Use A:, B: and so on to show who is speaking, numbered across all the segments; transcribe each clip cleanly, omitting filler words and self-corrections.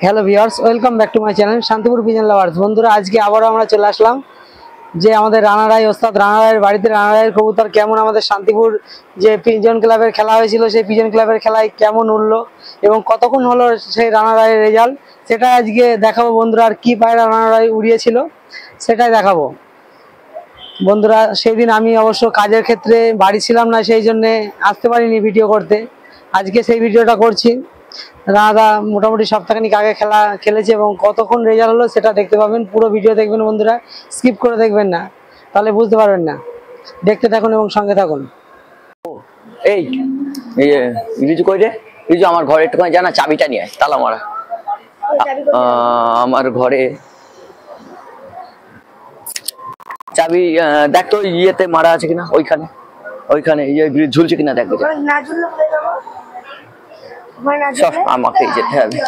A: Hello viewers, welcome back to my channel Shantipur pigeon lovers. বন্ধুরা, আজকে আবারও আমরা চলে আসলাম যে আমাদের রানা রায় ওস্তাদ রানা রায়ের বাড়িতে রানা রায়ের কবুতর কেমন আমাদের শান্তিপুর যে পিজন ক্লাবের খেলা হয়েছিল সেই পিজন ক্লাবের খেলায় কেমন উঠলো এবং কতক্ষণ হলো সেই রানা রায়ের রেজাল্ট, সেটা আজকে দেখাবো বন্ধুরা। আর কি পায়রা রানা রায় উড়িয়েছিল সেটাই দেখাবো বন্ধুরা। সেই দিন আমি অবশ্য কাজের ক্ষেত্রে বাড়ি ছিলাম না, সেই জন্যে আসতে পারিনি ভিডিও করতে। আজকে সেই ভিডিওটা করছি। রানাদা মোটামুটি সপ্তাহখানিক আগে খেলেছে এবং কতক্ষণ রেজাল্ট হলো সেটা দেখতে পাবেন। পুরো ভিডিও দেখবেন বন্ধুরা, স্কিপ করে দেখবেন না, তাহলে বুঝতে পারবেন না। দেখতে থাকুন এবং সঙ্গে থাকুন।
B: এই রিজু কই রে? রিজু আমার ঘরে একটুখানি জানা চাবিটা নিয়ে আয়, তালা মারা। আমার ঘরে চাবি দেখ তো, ইয়েতে মারা আছে কিনা, ওইখানে ওইখানে ঝুলছে কিনা দেখ। সব আমাকে যেতে হবে।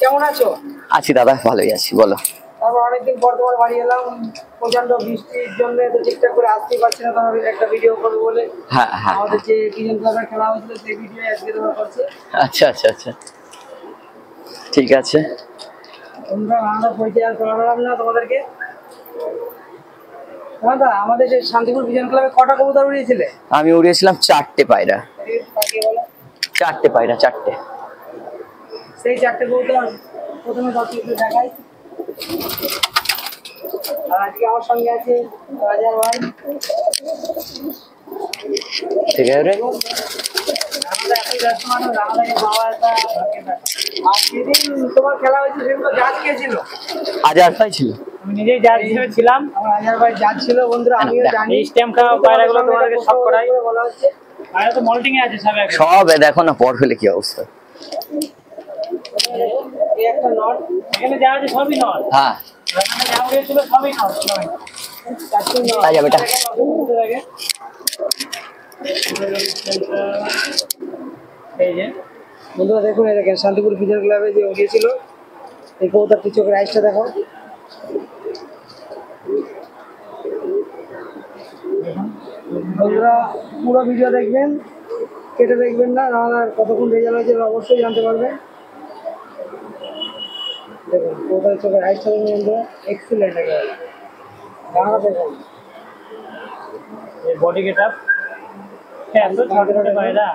A: কেমন আছো?
B: আছি দাদা, ভালোই আছি, বলো।
A: তারপর অনেকদিন পর তোমার বাড়ি এলাম, প্রচন্ড বৃষ্টির জন্য তো ঠিকঠাক করে আসতেই পারছি না তোমার একটা ভিডিও করবো বলে।
B: হ্যাঁ হ্যাঁ,
A: আমাদের যে পিজন ক্লাবের খেলা হয়েছিল সেই ভিডিও আজকে তোমার করছি।
B: আচ্ছা আচ্ছা আচ্ছা, ঠিক আছে।
A: তোমরা বাংলা পরিচয় আর করালাম না তোমাদেরকে। দাদা, আমাদের যে শান্তিপুর পিজন ক্লাবে কটা কবুতর উড়িয়েছিলে?
B: আমি উড়িয়েছিলাম 4টে পায়রা। 4টে পায়রা, 4টে।
A: সেই 4টে কবুতর প্রথমে দর্শকদের দেখাই। আর আজকে আমার সঙ্গে আছে রাজার ভাই।
B: ঠিক আছে রে।
A: তোমার খেলা হয়েছে সেগুলো জাজ কে ছিল?
B: আজার ভাই ছিল।
A: আমি নিজেই জাজ হিসেবে ছিলাম। আমার আজার ভাই জাজ ছিল বন্ধুরা। আমিও জানি স্ট্যাম্প খাওয়া পায়রাগুলো তোমাদেরকে সব করাই বলা হচ্ছে। পায়রা তো মল্টিং এ আছে সব
B: দেখো না পর ফেলে কি অবস্থা।
A: এই একটা নট, এখানে যা আছে সবই নট।
B: হ্যাঁ,
A: এখানে যা হয়েছিল সবই নট। চারটি নট
B: আচ্ছা বেটা।
A: এই যে বন্ধুরা দেখুন, এই দেখেন শান্তিপুর পিজন ক্লাবে যে উড়িয়েছিল এই কবুতরটি, চোখের আইসটা দেখো। বন্ধুরা পুরো ভিডিও দেখবেন, কেটে দেখবেন না, নাহলে কতক্ষণ রেজাল্ট হয়েছে অবশ্যই জানতে পারবেন। দেখুন কবুতরের চোখের আইসটা দেখুন বন্ধুরা, এক্সিলেন্ট একেবারে। বাংলা দেখুন বডি গেট আপ। হ্যাঁ, তো ছোট ছোট পায়রা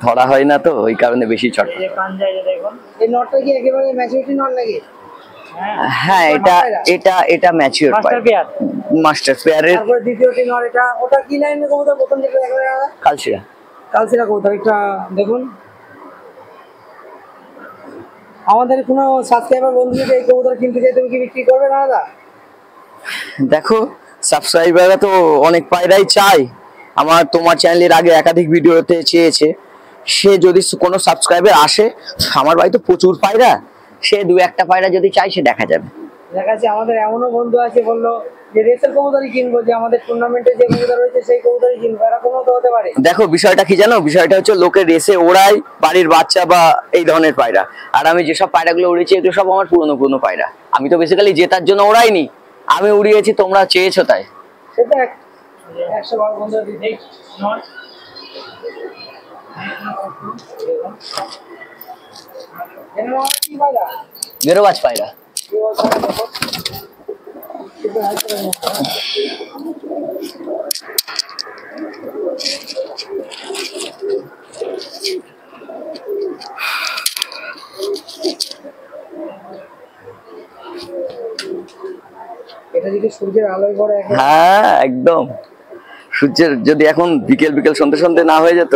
B: ধরা হয় না তো ওই কারণে বেশি চট।
A: এই যে কান যায় যে দেখুন, এই নটটা কি একেবারে ম্যাচুরিটি নট নাকি?
B: হ্যাঁ, এটা ম্যাচিউর পায়রা, মাস্টার পেয়ারের।
A: তারপর দ্বিতীয়টি নট, এটা ওটা কি লাইনের কবুতর? প্রথম যেটা দেখা গেল
B: কালশিরা।
A: কালশিরা কবুতর। এটা দেখুন, আমাদের কোনো সাবস্ক্রাইবার বন্ধু যদি এই কবুতর কিনতে চাই, তুমি কি বিক্রি করবে না দাদা?
B: দেখো, সাবস্ক্রাইবাররা তো অনেক পায়রাই চাই। আমার তোমার চ্যানেলের আগে একাধিক ভিডিওতে চেয়েছে। সে যদি কোনো সাবস্ক্রাইবার আসে, আমার বাড়িতে প্রচুর পায়রা, সে 2-1টা পায়রা যদি চাই সে দেখা যাবে।
A: দেখাচ্ছি, আমাদের এমনও বন্ধু আছে বললো যে রেসের কবুতরই কিনবো, যে আমাদের টুর্নামেন্টে যে কবুতর রয়েছে সেই কবুতরই কিনবো, এরকমও তো হতে পারে।
B: দেখো বিষয়টা কি জানো, বিষয়টা হচ্ছে লোকে রেসে ওড়ায় বাড়ির বাচ্চা বা এই ধরনের পায়রা। আর আমি যেসব পায়রাগুলো উড়িয়েছি এগুলো সব আমার পুরনো পায়রা। আমি তো বেসিক্যালি জেতার জন্য ওড়াইনি, আমি উড়িয়েছি, তোমরা চেয়েছো তাই।
A: সেটা 100 বন্ধু দিই নট।
B: বেরোবাজ পায়রা।
A: এটা যদি সূর্যের আলোয় পড়ে,
B: হ্যাঁ একদম, সূর্যের যদি এখন বিকেল বিকেল সন্ধ্যে না হয়ে যেত।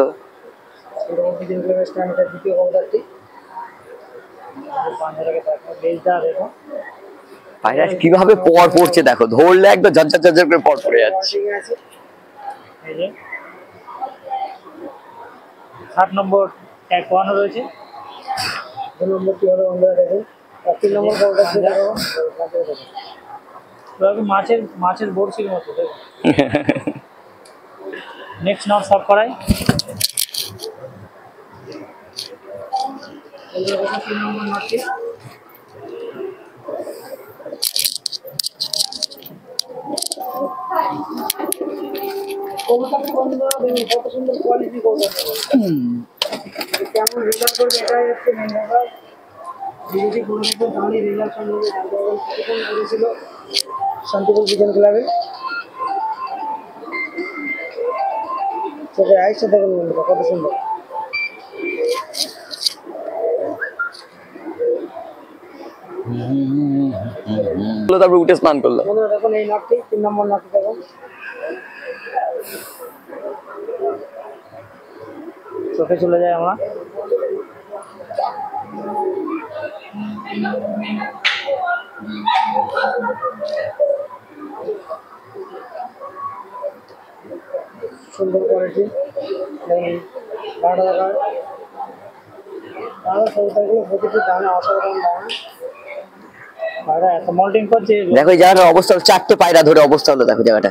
A: দ্বিতীয় কবুতরটি
B: পায়রা কিভাবে পর পড়ছে দেখো, ধরলে একদম ঝরঝর ঝরঝর করে পর পড়ে যাচ্ছে।
A: এই যে 7 নম্বর
C: এক কোয়ানো রয়েছে।
A: 2 নম্বরটি হলো বন্ধুরা দেখুন, আর 3 নম্বর কবুতর ছিল
C: মাছের বড়শির মতো। নেক্সট নট সাফ করাই।
A: কবুতরটি বন্ধুরা দেখুন কত সুন্দর কোয়ালিটি কবুতর, কেমন রেজাল্ট করবে এটাই হচ্ছে মেন ব্যাপার। ভিডিওটি করে দেখুন তাহলে রেজাল্ট সম্বন্ধে জানতে পারবেন। কতক্ষণ করেছিল শান্তিপুর পিজন ক্লাবে। চোখে আইসা দেখুন বন্ধুরা কত সুন্দর।
B: তারপর উঠে স্নান করলাম।
A: বন্ধুরা দেখুন এই নাটটি 3 নম্বর নাটটি দেখুন,
C: চোখে চলে যায় আমরা।
A: সুন্দর কোয়ালিটি। বারোটা টাকা তাহলে কবুতরগুলো প্রতিটি দানা অসাধারণ দানা।
C: পায়রা এত মল্টিং করছে।
B: দেখো এই জায়গাটার অবস্থা, 4টে পায়রা ধরে অবস্থা হলো, দেখো জায়গাটা।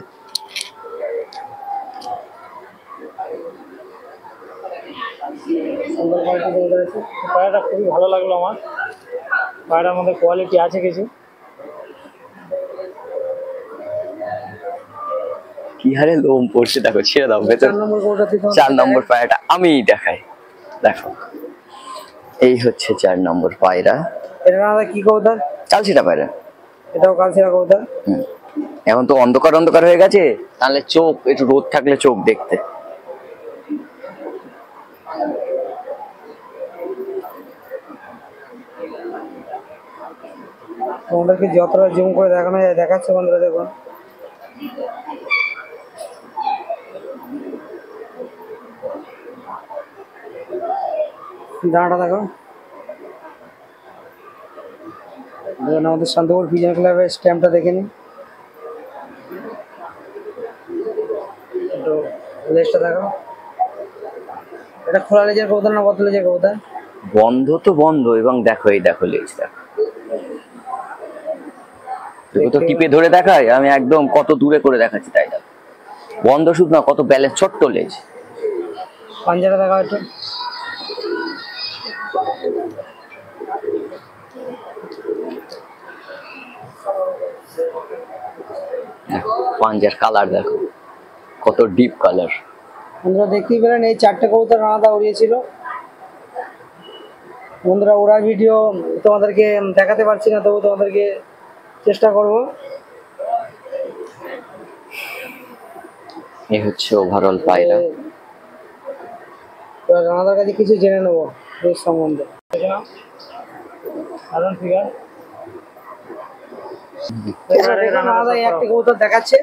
A: সুন্দর কোয়ালিটি কবুতর আছে।
C: পায়রাটা খুবই ভালো লাগলো আমার। পায়রার মধ্যে কোয়ালিটি আছে কিছু।
B: কি হারে লোম পড়ছে দেখো, ছেড়ে দাও ভেতর।
A: 4 নম্বর কবুতরটি
B: 4 নম্বর পায়রাটা আমি দেখাই, দেখো এই হচ্ছে 4 নম্বর পায়রা।
A: এটা না কি কবুতর?
B: কালচিটা পায়রা।
A: এটাও কালচিরা কবুতর।
B: এখন তো অন্ধকার অন্ধকার হয়ে গেছে, তাহলে চোখ একটু রোদ থাকলে চোখ দেখতে।
A: তোমাদেরকে যতটা জুম করে দেখানো যায় দেখাচ্ছে বন্ধুরা দেখুন। দাঁড়াটা দেখো। দেখুন আমাদের শান্তিপুর পিজন ক্লাবের স্ট্যাম্পটা দেখে নিন। একটু লেজটা দেখো। এটা খোলা লেজের কবুতর না বদ্ধ লেজের কবুতর?
B: বন্ধ তো বন্ধ, এবং দেখো এই দেখো লেজ দেখো। তুমি তো টিপে ধরে দেখায়, আমি একদম কত দূরে করে দেখাচ্ছি, তাই দেখো বন্ধ শুধু না, কত ব্যালেন্স, ছোট্ট লেজ।
A: পাঞ্জাটা দেখা একটু।
B: পাঞ্জার কালার দেখো কত ডিপ কালার।
A: বন্ধুরা দেখতেই পেলেন এই 4টে কবুতর রানাদা উড়িয়েছিল। বন্ধুরা ওড়ার ভিডিও তোমাদেরকে দেখাতে পারছি না, তবু তোমাদেরকে চেষ্টা করব।
B: এই হচ্ছে ওভারঅল পায়রা।
A: রানাদার কাছে কিছু জেনে নেবো এর সম্বন্ধে।
C: সাধারণ ফিগার।
A: রানাদা একটা কবুতর দেখাচ্ছে,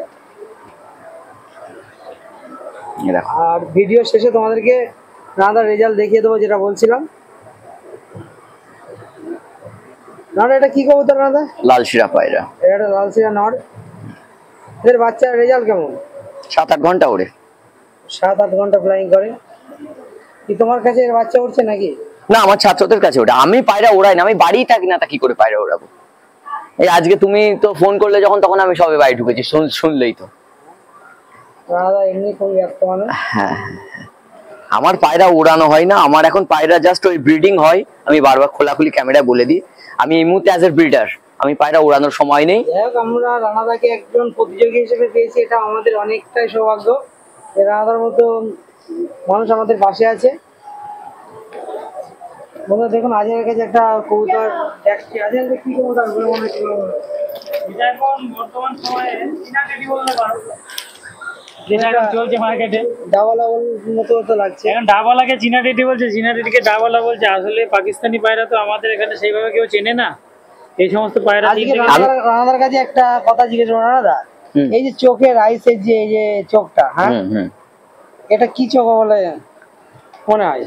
B: এই দেখো
A: আর ভিডিও শেষে তোমাদেরকে রানাদার রেজাল্ট দেখিয়ে দেবো, যেটা বলছিলাম। রানাদা এটা কি কবুতর রানাদা?
B: লাল শিরা পায়রা।
A: এটা লালসিরা নর। এদের বাচ্চার রেজাল্ট কেমন?
B: 7-8 ঘন্টা ওড়ে।
A: 7-8 ঘন্টা ফ্লাইং করে। কি তোমার কাছে এর বাচ্চা উঠছে নাকি?
B: না, আমার ছাত্রদের কাছে ওটা। আমি পায়রা ওড়াই না, আমি বাড়িই থাকি না, তা কি করে পায়রা ওড়াবো? এই আজকে তুমি তো ফোন করলে যখন, তখন আমি সবে বাড়ি ঢুকেছি, শুনলেই তো।
A: রানাদা এমনি খুবই ব্যস্ত মানুষ।
B: হ্যাঁ, আমার পায়রা উড়ানো হয় না, আমার এখন পায়রা জাস্ট ওই ব্রিডিং হয়। আমি বারবার খোলাখুলি ক্যামেরায় বলে দিই, আমি এই মুহূর্তে অ্যাজ এ ব্রিডার, আমি পায়রা উড়ানোর সময় নেই।
A: যাই হোক, আমরা রানাদাকে একজন প্রতিযোগী হিসেবে পেয়েছি, এটা আমাদের অনেকটাই সৌভাগ্য। রানাদার মতো মানুষ আমাদের পাশে আছে। বন্ধুরা দেখুন আজের কাছে একটা কবুতর দেখছি। আজের কি কবুতর বলে মনে হচ্ছে?
C: এটা এখন বর্তমান সময়ে চীনা টেডি বলতে পারো, যেটা এখন চলছে মার্কেটে।
A: ডাবল মতো তো লাগছে।
C: এখন ডাবলাকে চীনা টেডি বলছে, চীনা টেডিকে ডাবলা বলছে। আসলে পাকিস্তানি পায়রা তো আমাদের এখানে সেইভাবে কেউ চেনে না। এই সমস্ত পায়রা
A: আজকে রানাদার কাছে একটা কথা জিজ্ঞেস করবো। রানাদা, এই যে চোখের আইসের যে এই যে চোখটা, হ্যাঁ এটা কি চোখ বলে মনে হয়?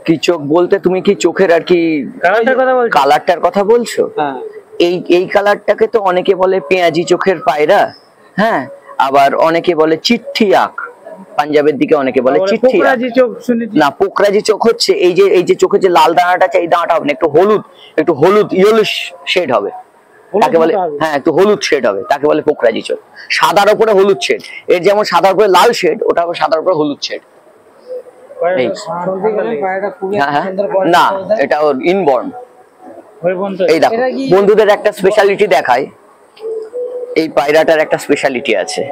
B: কি চোখ বলতে তুমি কি চোখের আর কি
C: কালারটার কথা বলছো?
B: কালারটার কথা বলছো?
A: হ্যাঁ,
B: এই কালারটাকে তো অনেকে বলে পেঁয়াজি চোখের পায়রা, হ্যাঁ, আবার অনেকে বলে চিঠ্ঠি আঁখ পাঞ্জাবের দিকে অনেকে বলে চিঠি
C: পোকরাজি চোখ শুনেছি।
B: না, পোকরাজি চোখ হচ্ছে এই যে চোখে যে লাল দানাটা আছে, এই দানাটা হবে না, একটু হলুদ ইয়েলো শেড হবে, তাকে বলে, হ্যাঁ একটু হলুদ শেড হবে, তাকে বলে পোকরাজি চোখ। সাদার উপরে হলুদ শেড, এর যেমন সাদার উপরে লাল শেড, ওটা হবে সাদার উপরে হলুদ শেড। না, এটা ওর ইনবর্ন। এই দেখো বন্ধুদের একটা স্পেশালিটি দেখায়, এই পায়রাটার একটা স্পেশালিটি আছে,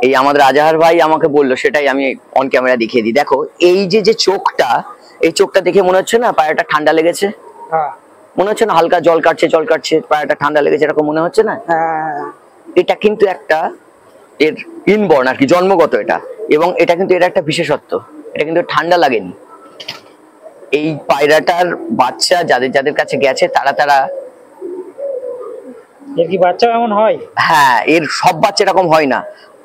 B: এই আমাদের আজাহার ভাই আমাকে বললো, সেটাই আমি অন ক্যামেরা দেখিয়ে দিই। দেখো এই যে চোখটা, এই চোখটা দেখে মনে হচ্ছে না পায়রাটা ঠান্ডা লেগেছে? মনে হচ্ছে না হালকা জল কাটছে, পায়রাটা ঠান্ডা লেগেছে, এরকম মনে হচ্ছে না? এটা কিন্তু একটা এর ইনবর্ন আর কি, জন্মগত এটা, এবং এটা কিন্তু এর একটা বিশেষত্ব, এটা কিন্তু ঠান্ডা লাগেনি। এই পায়রাটার বাচ্চা যাদের কাছে গেছে তারা
C: এর কি বাচ্চা এমন হয়?
B: হ্যাঁ, এর সব বাচ্চা এরকম হয় না,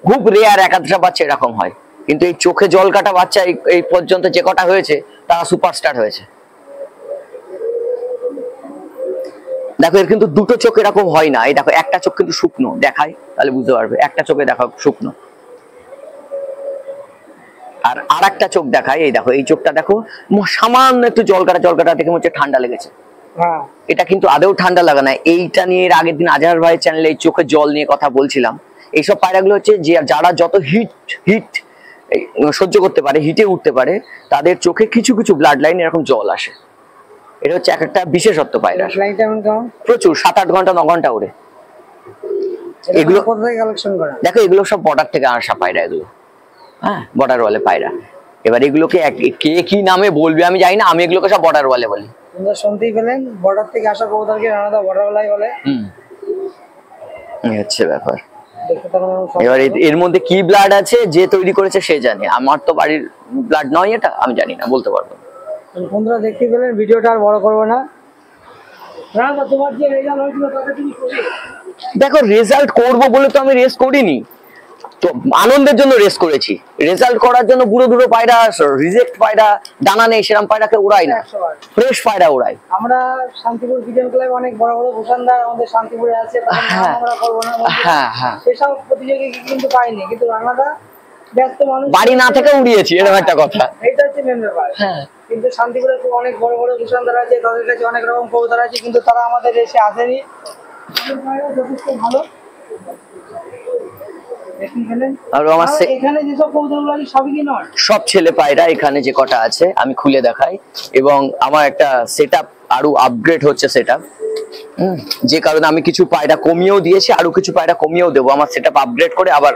B: খুব রেয়ার এক আধটা বাচ্চা এরকম হয়, কিন্তু এই চোখে জল কাটা বাচ্চা এই পর্যন্ত যে কটা হয়েছে তারা সুপারস্টার হয়েছে। দেখো এর কিন্তু দুটো চোখ এরকম হয় না, এই দেখো একটা চোখ কিন্তু শুকনো, দেখায় তাহলে বুঝতে পারবে, একটা চোখে দেখো শুকনো, আর আরেকটা চোখ দেখায়, এই দেখো এই চোখটা দেখো সামান্য একটু জল কাটা দেখে মনে হচ্ছে ঠান্ডা লেগেছে। এটা কিন্তু আদৌ ঠান্ডা লাগে না। এইটা নিয়ে এর আগের দিন আজহার ভাইয়ের চ্যানেলে এই চোখের জল নিয়ে কথা বলছিলাম। এইসব পায়রাগুলো হচ্ছে যে যারা যত হিট সহ্য করতে পারে, হিটে উঠতে পারে, তাদের চোখে কিছু ব্লাড লাইন এরকম জল আসে। এটা হচ্ছে একটা বিশেষত্ব পায়রা, প্রচুর 7-8 ঘন্টা 9 ঘন্টা ওড়ে। এগুলো দেখো এগুলো সব বর্ডার থেকে আসা পায়রা, এগুলো হ্যাঁ বর্ডার ওয়ালে পায়রা। এবার এগুলোকে কে কি নামে বলবে আমি জানি না, আমি এগুলোকে সব বর্ডার ওয়ালে বলি।
A: শুনতেই পেলেন, বর্ডার থেকে আসা কবুতরকে রানাদা বর্ডার ওয়ালাই বলে।
B: এই হচ্ছে ব্যাপার। এবার এর মধ্যে কি ব্লাড আছে যে তৈরি করেছে সে জানে, আমার তো বাড়ির ব্লাড নয়, এটা আমি জানি না, বলতে পারবো না।
A: বন্ধুরা দেখতে পেলেন, ভিডিওটা আর বড় করবো না। রানাদা তোমার যে রেজাল্ট হয়েছিল তাতে তুমি খুশি?
B: দেখো রেজাল্ট করব বলে তো আমি রেস করিনি, তো আনন্দের জন্য রেস করেছি। রেজাল্ট করার জন্য বুড়ো পায়রা, রিজেক্ট পায়রা, দানা নেই সেরকম পায়রাকে উড়াই না, ফ্রেশ পায়রা উড়াই।
A: আমরা শান্তিপুর পিজন ক্লাবে অনেক বড় ভূষণদার আমাদের শান্তিপুরে আছে, আমরা করবো না, সেসব প্রতিযোগী কিন্তু পাইনি, কিন্তু রানাদা ব্যস্ত মানুষ,
B: বাড়ি না থেকে উড়িয়েছি, এরকম একটা কথা।
A: এটা হচ্ছে মেন ব্যাপার। কিন্তু শান্তিপুরে অনেক বড় ভূষণদার আছে, তাদের কাছে অনেক রকম কবুতর আছে, কিন্তু তারা আমাদের এসে আসেনি। যথেষ্ট ভালো।
B: সব ছেলে পায়রা এখানে যে কটা আছে আমি খুলে দেখাই, এবং আমার একটা সেটআপ আরো আপগ্রেড হচ্ছে সেটআপ, যে কারণে আমি কিছু পায়রা কমিয়েও দিয়েছি, আরো কিছু পায়রা কমিয়েও দেবো, আমার সেটআপ আপগ্রেড করে আবার